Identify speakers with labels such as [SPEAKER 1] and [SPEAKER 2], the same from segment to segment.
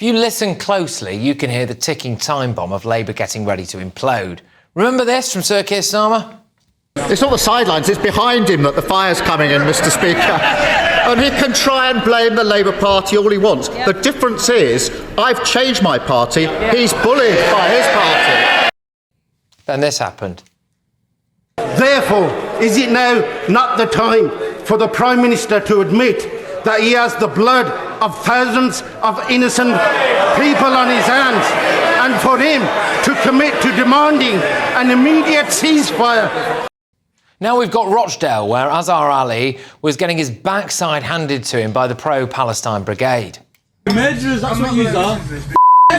[SPEAKER 1] If you listen closely, you can hear the ticking time bomb of Labour getting ready to implode. Remember this from Sir Keir Starmer?
[SPEAKER 2] It's not the sidelines, it's behind him that the fire's coming in, Mr. Speaker. And he can try and blame the Labour Party all he wants. Yep. The difference is, I've changed my party, he's bullied by his party.
[SPEAKER 1] Then this happened.
[SPEAKER 3] Therefore, is it now not the time for the Prime Minister to admit that he has the blood of thousands of innocent people on his hands, and for him to commit to demanding an immediate ceasefire?
[SPEAKER 1] Now we've got Rochdale, where Azhar Ali was getting his backside handed to him by the pro-Palestine brigade.
[SPEAKER 4] Murderers, that's what you are.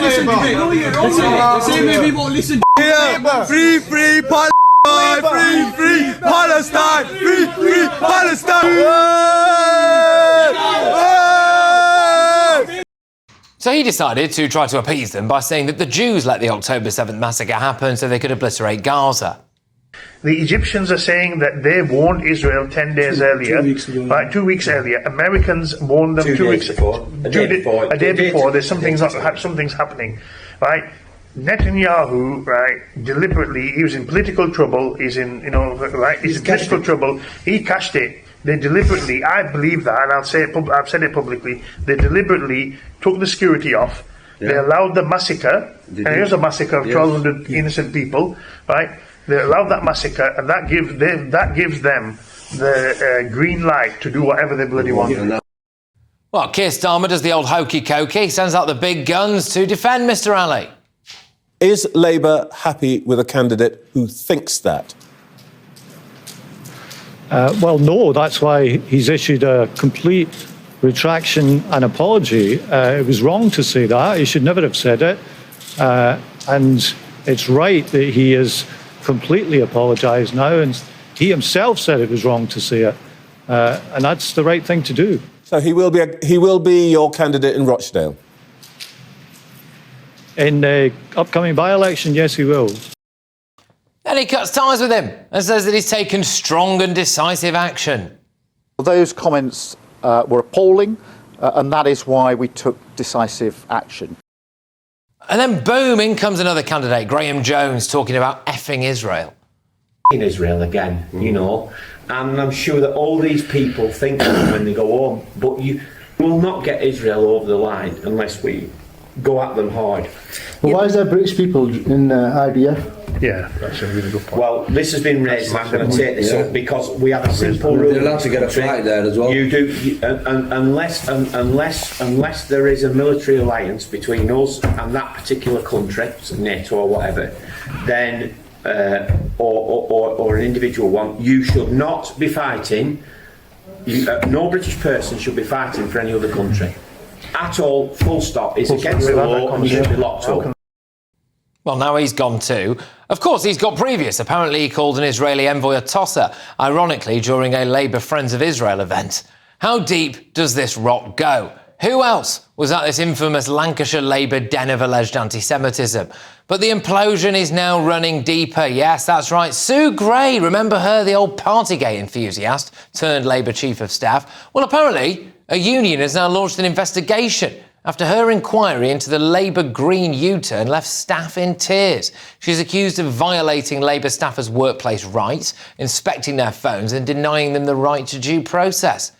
[SPEAKER 4] Listen to me. Listen.
[SPEAKER 5] Free Palestine! Free Palestine! Free Palestine!
[SPEAKER 1] So he decided to try to appease them by saying that the Jews let the October 7th massacre happen so they could obliterate Gaza.
[SPEAKER 6] The Egyptians are saying that they warned Israel 10 days earlier, 2 weeks earlier. Americans warned them 2 weeks before. A day before. There's something's happening, right? Netanyahu, right, deliberately, he was in political trouble. He's in, he's in political trouble. He cashed it. They deliberately, I believe that, and I've said it publicly. They deliberately took the security off. Yeah. They allowed the massacre, and here's a massacre of 1,200 innocent people, right? They allowed that massacre, and that gives them the green light to do whatever they bloody want.
[SPEAKER 1] Well, Keir Starmer does the old hokey-cokey. He sends out the big guns to defend Mr Ali.
[SPEAKER 7] Is Labour happy with a candidate who thinks that?
[SPEAKER 8] Well, no, that's why he's issued a complete retraction and apology. It was wrong to say that. He should never have said it. And it's right that he has completely apologised now, and he himself said it was wrong to say it. And that's the right thing to do.
[SPEAKER 7] So he will be your candidate in Rochdale?
[SPEAKER 8] In the upcoming by-election, yes, he will.
[SPEAKER 1] And he cuts ties with him and says that he's taken strong and decisive action.
[SPEAKER 2] Those comments were appalling, and that is why we took decisive action.
[SPEAKER 1] And then boom, in comes another candidate, Graham Jones, talking about effing Israel.
[SPEAKER 9] In Israel again, you know, and I'm sure that all these people think that when they go home, but you will not get Israel over the line unless we go at them hard.
[SPEAKER 3] Well, why is there British people in IDF?
[SPEAKER 6] Yeah, that's a really good point.
[SPEAKER 9] Well, this has been raised, and I'm going to take this up because we have a simple rule.
[SPEAKER 5] They're allowed to get a flight there as well.
[SPEAKER 9] You do, unless there is a military alliance between us and that particular country, NATO or whatever, then or an individual one, you should not be fighting. No British person should be fighting for any other country at all. Full stop. It's against the law, and you should be locked up.
[SPEAKER 1] Well, now he's gone too. Of course, he's got previous. Apparently, he called an Israeli envoy a tosser, ironically, during a Labour Friends of Israel event. How deep does this rot go? Who else was at this infamous Lancashire Labour den of alleged anti-Semitism? But the implosion is now running deeper. Yes, that's right. Sue Gray, remember her, the old Partygate enthusiast turned Labour Chief of Staff? Well, apparently, a union has now launched an investigation after her inquiry into the Labour Green U-turn left staff in tears. She's accused of violating Labour staffers' workplace rights, inspecting their phones and denying them the right to due process.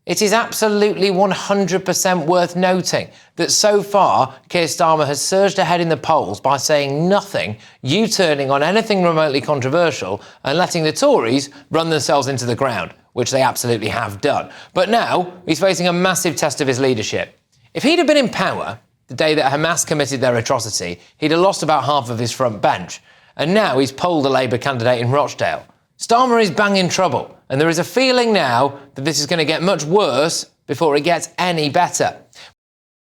[SPEAKER 1] It is absolutely 100% worth noting that so far, Keir Starmer has surged ahead in the polls by saying nothing, U-turning on anything remotely controversial and letting the Tories run themselves into the ground, which they absolutely have done. But now he's facing a massive test of his leadership. If he'd have been in power the day that Hamas committed their atrocity, he'd have lost about half of his front bench. And now he's polled a Labour candidate in Rochdale. Starmer is bang in trouble, and there is a feeling now that this is going to get much worse before it gets any better.